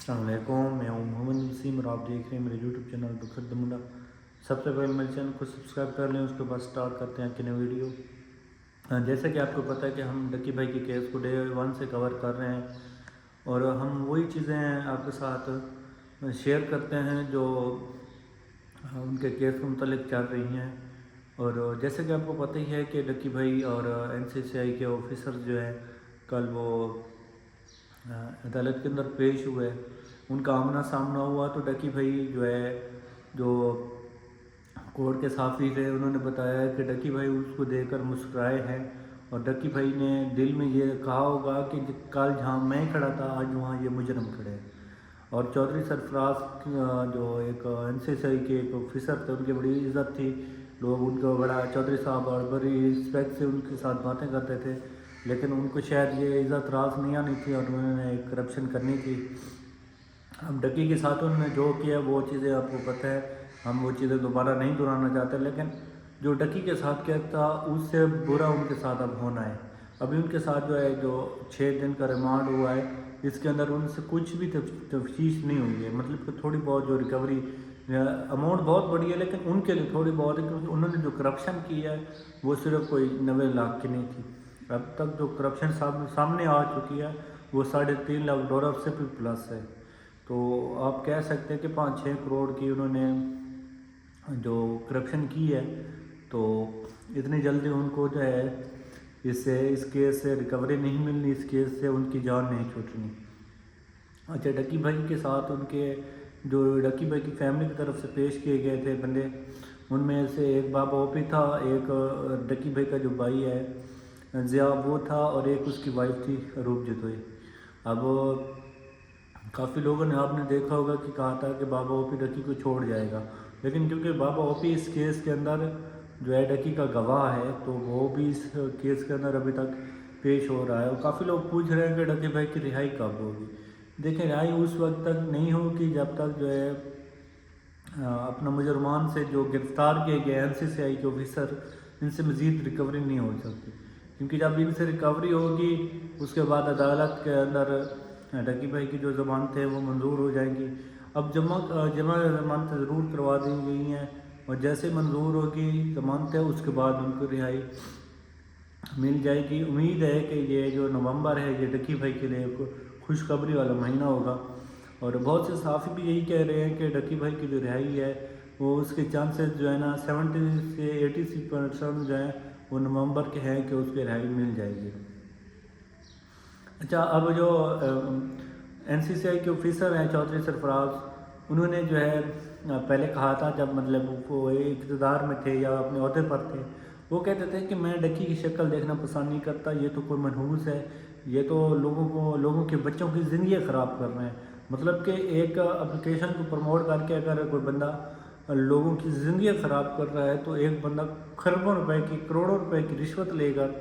अस्सलाम वालेकुम, मैं हूँ मोहम्मद नसीम और आप देख रहे हैं मेरे यूट्यूब चैनल बखर दमुला। सबसे पहले मेरे चैनल को सब्सक्राइब कर लें, उसके बाद स्टार्ट करते हैं कि नई वीडियो। जैसा कि आपको पता है कि हम डक्की भाई के केस को डे 1 से कवर कर रहे हैं और हम वही चीज़ें आपके साथ शेयर करते हैं जो उनके केस के मुतालिक चल रही हैं। और जैसे कि आपको पता ही है कि डक्की भाई और NCCI के ऑफिसर जो हैं कल वो अदालत के अंदर पेश हुए, उनका आमना सामना हुआ। तो डक्की भाई जो है, जो कोर्ट के साफी थे, उन्होंने बताया कि डक्की भाई उसको देखकर मुस्कुराए हैं और डक्की भाई ने दिल में ये कहा होगा कि कल जहाँ मैं खड़ा था आज वहाँ ये मुजरम खड़े हैं। और चौधरी सरफराज जो एक NCCI के एक ऑफिसर थे, उनकी बड़ी इज्जत थी, लोग उनको बड़ा चौधरी साहब और बड़ी रिस्पेक्ट से उनके साथ बातें करते थे, लेकिन उनको शायद ये इज़्ज़त रास नहीं आनी थी और उन्होंने करप्शन करनी थी। अब डक्की के साथ उन्होंने जो किया वो चीज़ें आपको पता है, हम वो चीज़ें दोबारा नहीं दोहराना चाहते, लेकिन जो डक्की के साथ किया था उससे बुरा उनके साथ अब होना है। अभी उनके साथ जो है, जो 6 दिन का रिमांड हुआ है, इसके अंदर उनसे कुछ भी तफ्तीश नहीं हुई है। मतलब कि थोड़ी बहुत जो रिकवरी अमाउंट बहुत बड़ी है, लेकिन उनके लिए थोड़ी बहुत है, क्योंकि उन्होंने जो करप्शन किया है वो सिर्फ कोई 90 लाख की नहीं थी। अब तक जो करप्शन सामने आ चुकी है वो $3.5 लाख से भी प्लस है। तो आप कह सकते हैं कि 5-6 करोड़ की उन्होंने जो करप्शन की है, तो इतनी जल्दी उनको जो है इस केस से रिकवरी नहीं मिलनी, इस केस से उनकी जान नहीं छूटनी। अच्छा, डक्की भाई के साथ उनके जो डक्की भाई की फैमिली की तरफ से पेश किए गए थे बंदे, उनमें से एक बाबा ओपी था, एक डक्की भाई का जो भाई है ज़िया वो था, और एक उसकी वाइफ थी रूप जतोई। अब काफ़ी लोगों ने आपने देखा होगा कि कहा था कि बाबा ओपी डक्की को छोड़ जाएगा, लेकिन क्योंकि बाबा ओपी इस केस के अंदर जो है डक्की का गवाह है, तो वो भी इस केस के अंदर अभी तक पेश हो रहा है। और काफ़ी लोग पूछ रहे हैं कि डक्की भाई की रिहाई कब होगी। देखिए, रिहाई उस वक्त तक नहीं होगी जब तक जो है अपना मुजरमान से जो गिरफ़्तार किए गए NCCI के ऑफिसर, इनसे मज़ीद रिकवरी नहीं हो सकती, क्योंकि जब इनसे रिकवरी होगी उसके बाद अदालत के अंदर डक्की भाई की जो ज़मानत है वो मंजूर हो जाएंगी। अब जमा ज़मानत ज़रूर करवा दी गई हैं, और जैसे मंजूर होगी ज़मानत है उसके बाद उनको रिहाई मिल जाएगी। उम्मीद है कि ये जो नवंबर है ये डक्की भाई के लिए खुशखबरी वाला महीना होगा, और बहुत से साफ़ी भी यही कह रहे हैं कि डक्की भाई की जो रिहाई है वो उसके चांसेस जो है ना 70 से 80% जो है वो नवंबर के हैं कि उसकी रिहाई मिल जाएगी। अच्छा, अब जो NCCI के ऑफिसर हैं चौधरी सरफराज, उन्होंने जो है पहले कहा था, जब मतलब वो इक़्तिदार में थे या अपने अहदे पर थे, वो कहते थे कि मैं डक्की की शक्ल देखना पसंद नहीं करता, ये तो कोई मनहूस है, ये तो लोगों के बच्चों की ज़िंदगी ख़राब कर रहे हैं। मतलब कि एक एप्लीकेशन को प्रमोट करके अगर कोई बंदा लोगों की ज़िंदगी ख़राब कर रहा है, तो एक बंदा खरबों रुपए की, करोड़ों रुपए की रिश्वत लेकर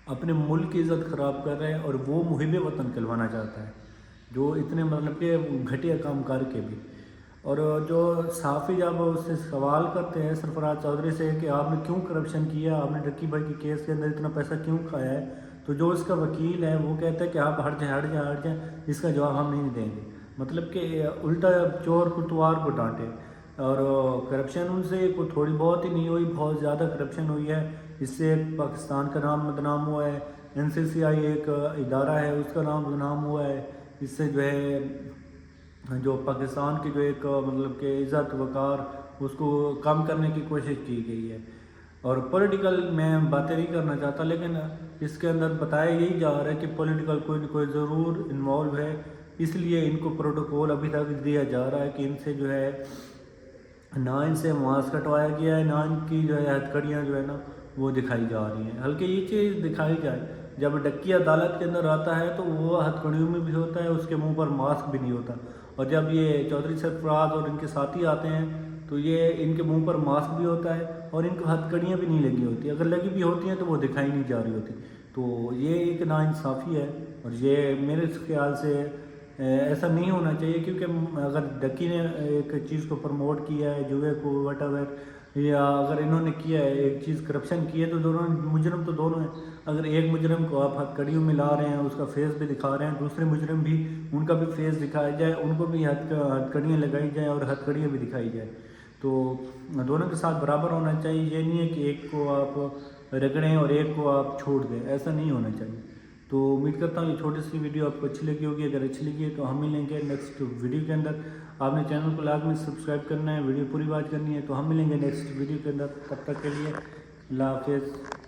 अपने मुल्क की इज़्ज़त ख़राब कर रहे हैं, और वो मुहिब वतन कहलवाना चाहता है, जो इतने मतलब कि घटिया काम करके भी। और जो साफ़ी जब उससे सवाल करते हैं सरफराज चौधरी से कि आपने क्यों करप्शन किया, आपने डक्की भाई के केस के अंदर इतना पैसा क्यों खाया है, तो जो उसका वकील है वो कहता है कि आप हट जाए, इसका जवाब हम नहीं देंगे। मतलब कि उल्टा चोर को तुआर को डांटे। और करप्शन उनसे कोई थोड़ी बहुत ही नहीं हुई, बहुत ज़्यादा करप्शन हुई है। इससे पाकिस्तान का नाम बदनाम हुआ है, NCCI एक इदारा है उसका नाम बदनाम हुआ है। इससे जो है जो पाकिस्तान की जो एक मतलब कि इज़्ज़त वक़ार उसको कम करने की कोशिश की गई है। और पॉलिटिकल मैं बातें नहीं करना चाहता, लेकिन इसके अंदर बताया यही जा रहा है कि पॉलिटिकल कोई न कोई ज़रूर इन्वॉल्व है, इसलिए इनको प्रोटोकॉल अभी तक दिया जा रहा है कि इनसे जो है ना इनसे मांस कटवाया गया है, ना इनकी जो है हथकड़ियाँ जो है ना वो दिखाई जा रही हैं। हल्के ये चीज़ दिखाई जाए, जब डक्की अदालत के अंदर आता है तो वो हथकड़ियों में भी होता है, उसके मुंह पर मास्क भी नहीं होता। और जब ये चौधरी सरफराज और इनके साथी आते हैं तो ये इनके मुंह पर मास्क भी होता है और इनको हथकड़ियाँ भी नहीं लगी होती, अगर लगी भी होती हैं तो वो दिखाई नहीं जा रही होती। तो ये एक नाइंसाफ़ी है, और ये मेरे ख्याल से ऐसा नहीं होना चाहिए, क्योंकि अगर डक्की ने एक चीज़ को प्रमोट किया है, जुए को, वट एवर, یا اگر انہوں نے کیا ہے ایک چیز کرپشن کی ہے تو دونوں مجرم تو دونوں ہیں. اگر ایک مجرم کو آپ ہتھکڑیوں میں لا رہے ہیں, اس کا فیس بھی دکھا رہے ہیں, دوسرے مجرم بھی ان کا بھی فیس دکھایا جائے, ان کو بھی ہتھکڑیاں لگائی جائیں اور ہتھکڑیاں بھی دکھائی جائیں. تو دونوں کے ساتھ برابر ہونا چاہیے. یہ نہیں ہے کہ ایک کو آپ رگڑیں اور ایک کو آپ چھوڑ دیں, ایسا نہیں ہونا چاہیے. تو امید کرتا ہوں یہ چھوٹی سی ویڈیو آپ کو اچھی لگی ہوگی. اگر اچھی لگی ہے تو ہم ملیں گے نیکسٹ ویڈیو کے اندر. آپ نے چینل کو لازمی سبسکرائب کرنا ہے, ویڈیو پوری بات کرنی ہے. تو ہم ملیں گے نیکسٹ ویڈیو کے اندر. تب تک کے لیے اللہ حافظ.